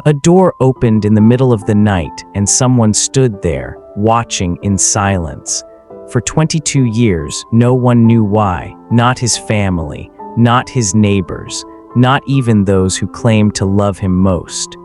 A door opened in the middle of the night and someone stood there, watching in silence. For 22 years, no one knew why, not his family, not his neighbors, not even those who claimed to love him most.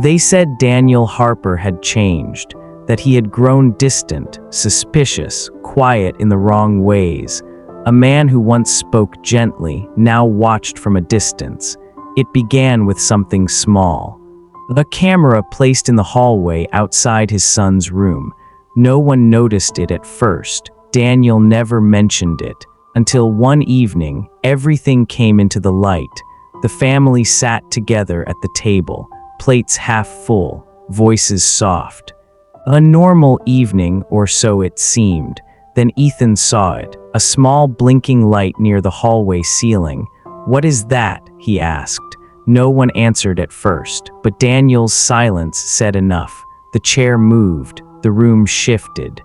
They said Daniel Harper had changed, that he had grown distant, suspicious, quiet in the wrong ways. A man who once spoke gently, now watched from a distance. It began with something small. A camera placed in the hallway outside his son's room. No one noticed it at first. Daniel never mentioned it. Until one evening, everything came into the light. The family sat together at the table, plates half full, voices soft. A normal evening, or so it seemed. Then Ethan saw it, a small blinking light near the hallway ceiling. "What is that?" he asked. No one answered at first, but Daniel's silence said enough. The chair moved, the room shifted.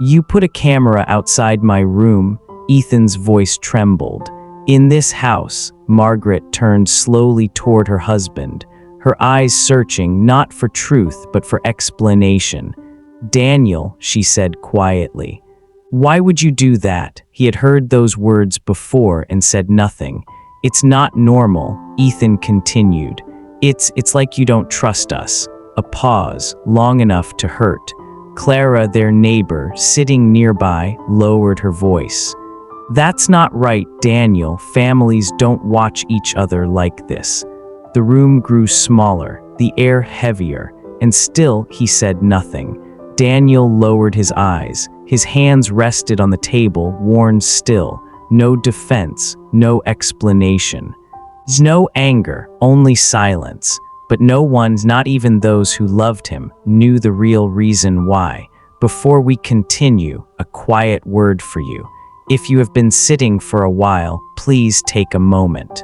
"You put a camera outside my room?" Ethan's voice trembled. "In this house," Margaret turned slowly toward her husband, her eyes searching not for truth but for explanation. "Daniel," she said quietly. "Why would you do that?" He had heard those words before and said nothing. "It's not normal," Ethan continued. It's like you don't trust us." A pause, long enough to hurt. Clara, their neighbor, sitting nearby, lowered her voice. "That's not right, Daniel. Families don't watch each other like this." The room grew smaller, the air heavier, and still he said nothing. Daniel lowered his eyes. His hands rested on the table, worn still. No defense, no explanation. No anger, only silence. But no one, not even those who loved him, knew the real reason why. "Before we continue, a quiet word for you. If you have been sitting for a while, please take a moment.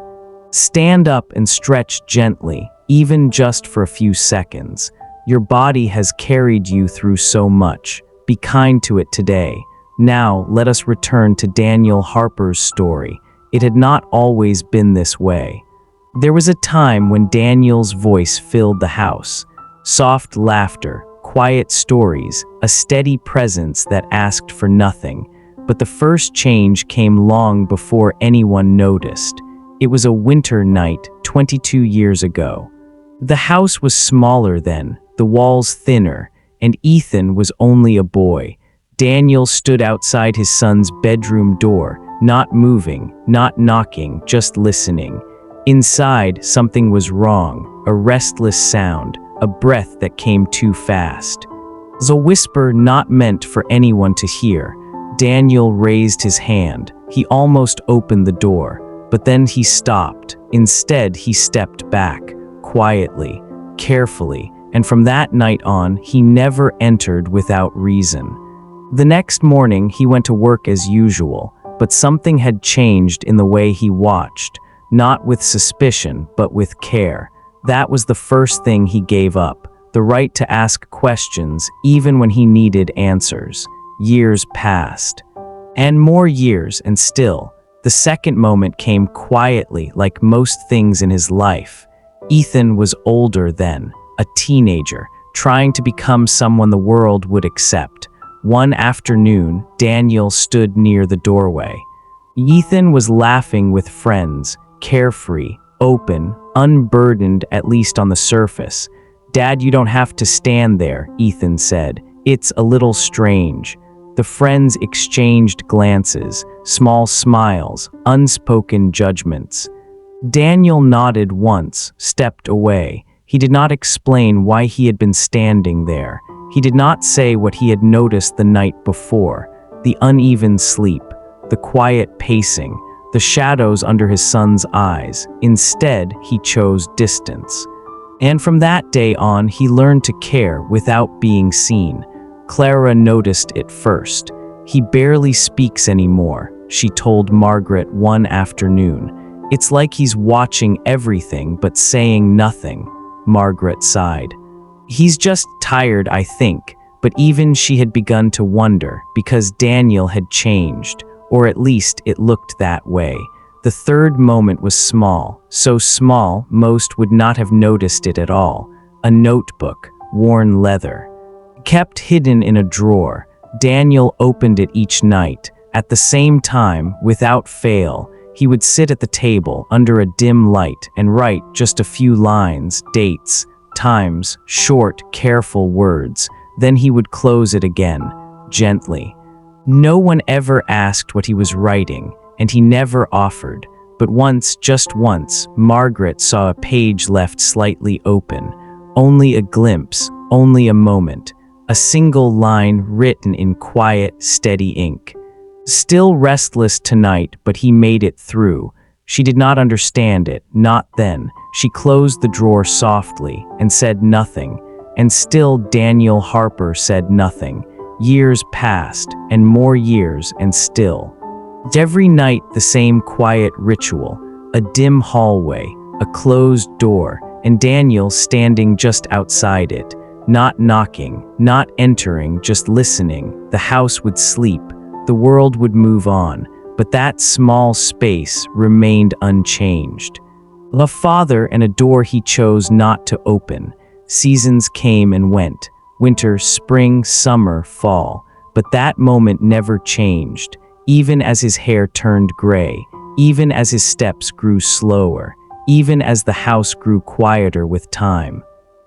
Stand up and stretch gently, even just for a few seconds. Your body has carried you through so much. Be kind to it today." Now, let us return to Daniel Harper's story. It had not always been this way. There was a time when Daniel's voice filled the house. Soft laughter, quiet stories, a steady presence that asked for nothing. But the first change came long before anyone noticed. It was a winter night 22 years ago. The house was smaller then, the walls thinner, and Ethan was only a boy. Daniel stood outside his son's bedroom door, not moving, not knocking, just listening. Inside, something was wrong, a restless sound, a breath that came too fast. It was a whisper not meant for anyone to hear. Daniel raised his hand. He almost opened the door, but then he stopped. Instead, he stepped back, quietly, carefully, and from that night on, he never entered without reason. The next morning, he went to work as usual, but something had changed in the way he watched, not with suspicion, but with care. That was the first thing he gave up, the right to ask questions, even when he needed answers. Years passed. And more years, and still, the second moment came quietly, like most things in his life. Ethan was older then, a teenager, trying to become someone the world would accept. One afternoon, Daniel stood near the doorway. Ethan was laughing with friends, carefree, open, unburdened at least on the surface. "Dad, you don't have to stand there," Ethan said. "It's a little strange." The friends exchanged glances, small smiles, unspoken judgments. Daniel nodded once, stepped away. He did not explain why he had been standing there. He did not say what he had noticed the night before: the uneven sleep, the quiet pacing, the shadows under his son's eyes. Instead, he chose distance. And from that day on, he learned to care without being seen. Clara noticed it first. "He barely speaks anymore," she told Margaret one afternoon. "It's like he's watching everything but saying nothing." Margaret sighed. "He's just tired, I think." But even she had begun to wonder, because Daniel had changed, or at least it looked that way. The third moment was small, so small most would not have noticed it at all. a notebook, worn leather. Kept hidden in a drawer, Daniel opened it each night. At the same time, without fail, he would sit at the table under a dim light and write just a few lines, dates, times, short, careful words. Then he would close it again, gently. No one ever asked what he was writing, and he never offered. But once, just once, Margaret saw a page left slightly open. Only a glimpse, only a moment. A single line written in quiet, steady ink. Still restless tonight, but he made it through. She did not understand it, not then. She closed the drawer softly and said nothing. And still Daniel Harper said nothing. Years passed, and more years, and still. Every night the same quiet ritual. A dim hallway, a closed door, and Daniel standing just outside it. Not knocking, not entering, just listening. The house would sleep. The world would move on, but that small space remained unchanged. A father and a door he chose not to open. Seasons came and went, winter, spring, summer, fall, but that moment never changed, even as his hair turned gray, even as his steps grew slower, even as the house grew quieter with time.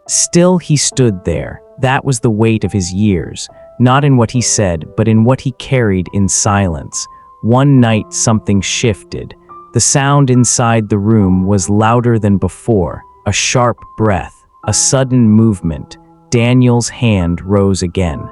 Still he stood there. That was the weight of his years. Not in what he said, but in what he carried in silence. One night something shifted. The sound inside the room was louder than before. A sharp breath, a sudden movement. Daniel's hand rose again.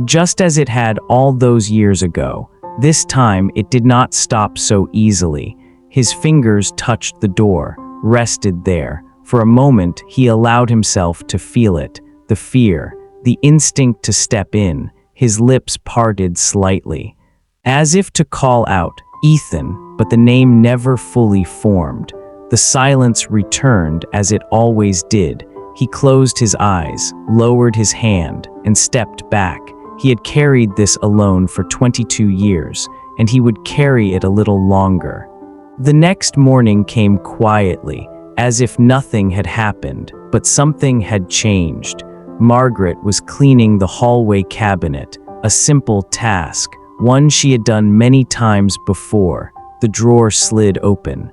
Just as it had all those years ago, this time it did not stop so easily. His fingers touched the door, rested there. For a moment he allowed himself to feel it, the fear, the instinct to step in. His lips parted slightly, as if to call out, "Ethan," but the name never fully formed. The silence returned as it always did. He closed his eyes, lowered his hand, and stepped back. He had carried this alone for 22 years, and he would carry it a little longer. The next morning came quietly, as if nothing had happened, but something had changed. Margaret was cleaning the hallway cabinet, a simple task, one she had done many times before. The drawer slid open.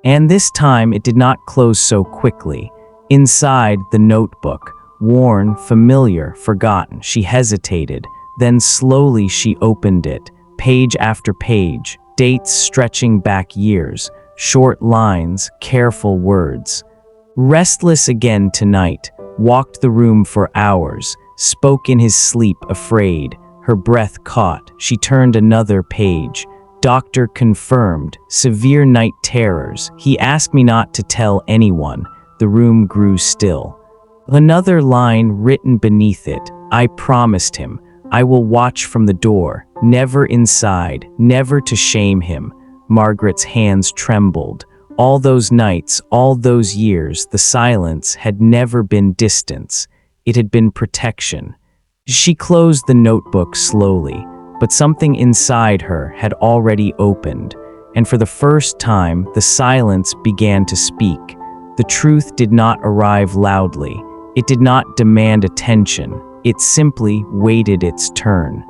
And this time it did not close so quickly. Inside, the notebook, worn, familiar, forgotten. She hesitated. Then slowly she opened it, page after page, dates stretching back years, short lines, careful words. Restless again tonight, walked the room for hours, spoke in his sleep afraid. Her breath caught. She turned another page. Doctor confirmed, severe night terrors. He asked me not to tell anyone. The room grew still. Another line written beneath it. I promised him. I will watch from the door, never inside, never to shame him. Margaret's hands trembled. All those nights, all those years, the silence had never been distance. It had been protection. She closed the notebook slowly, but something inside her had already opened, and for the first time, the silence began to speak. The truth did not arrive loudly. It did not demand attention. It simply waited its turn.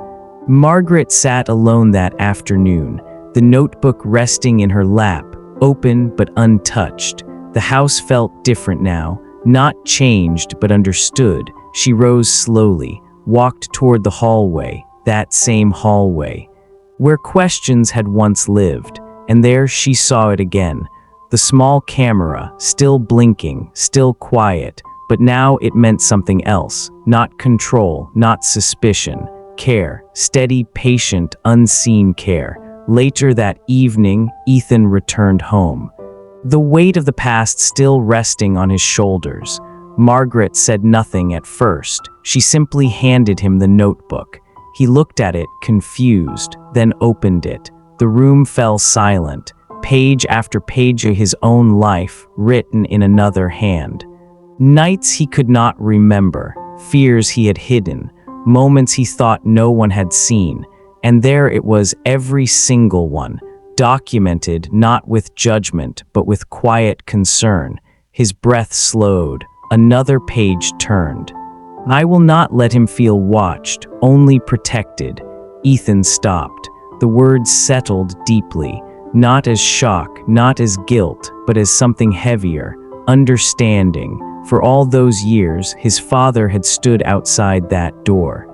Margaret sat alone that afternoon, the notebook resting in her lap, open but untouched. The house felt different now, not changed but understood. She rose slowly, walked toward the hallway, that same hallway, where questions had once lived, and there she saw it again. The small camera, still blinking, still quiet, but now it meant something else. Not control, not suspicion. Care, steady, patient, unseen care. Later that evening, Ethan returned home. The weight of the past still resting on his shoulders. Margaret said nothing at first. She simply handed him the notebook. He looked at it, confused, then opened it. The room fell silent. Page after page of his own life, written in another hand. Nights he could not remember, fears he had hidden, moments he thought no one had seen, and there it was, every single one, documented not with judgment but with quiet concern. His breath slowed, Another page turned. I will not let him feel watched, only protected. Ethan stopped. The words settled deeply, not as shock, not as guilt, but as something heavier, understanding. For all those years, his father had stood outside that door.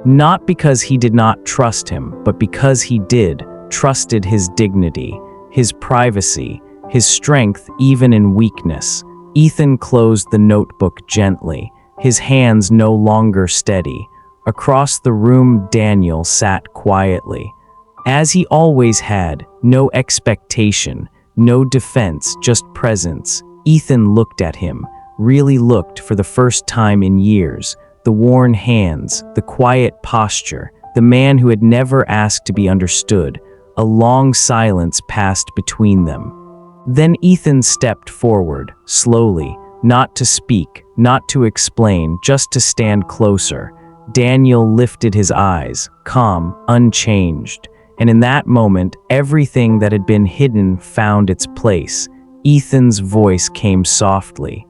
Not because he did not trust him, but because he did, trusted his dignity, his privacy, his strength even in weakness. Ethan closed the notebook gently, his hands no longer steady. Across the room, Daniel sat quietly. As he always had, no expectation, no defense, just presence. Ethan looked at him, really looked for the first time in years. The worn hands, the quiet posture, the man who had never asked to be understood. A long silence passed between them. Then Ethan stepped forward, slowly, not to speak, not to explain, just to stand closer. Daniel lifted his eyes, calm, unchanged. And in that moment, everything that had been hidden found its place. Ethan's voice came softly.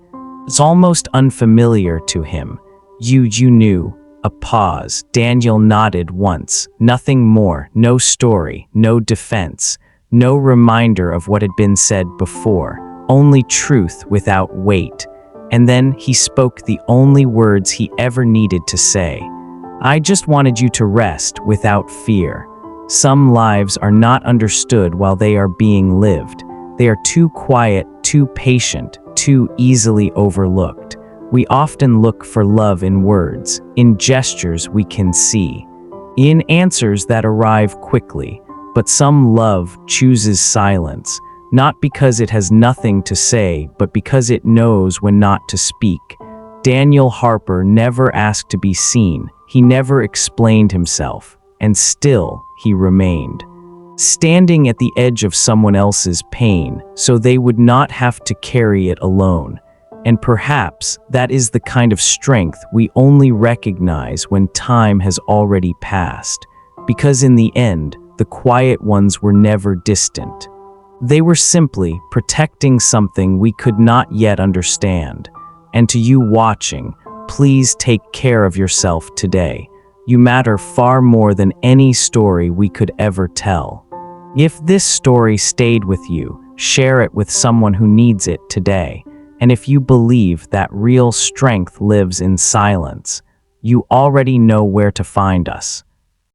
It's almost unfamiliar to him. You knew. A pause. Daniel nodded once. Nothing more. No story. No defense. No reminder of what had been said before. Only truth without weight. And then he spoke the only words he ever needed to say. I just wanted you to rest without fear. Some lives are not understood while they are being lived. They are too quiet, too patient, too easily overlooked. We often look for love in words, in gestures we can see, in answers that arrive quickly. But some love chooses silence, not because it has nothing to say, but because it knows when not to speak. Daniel Harper never asked to be seen. He never explained himself, and still he remained, standing at the edge of someone else's pain, so they would not have to carry it alone. And perhaps that is the kind of strength we only recognize when time has already passed, because in the end, the quiet ones were never distant. They were simply protecting something we could not yet understand. And to you watching, please take care of yourself today. You matter far more than any story we could ever tell. If this story stayed with you, share it with someone who needs it today. And if you believe that real strength lives in silence, you already know where to find us.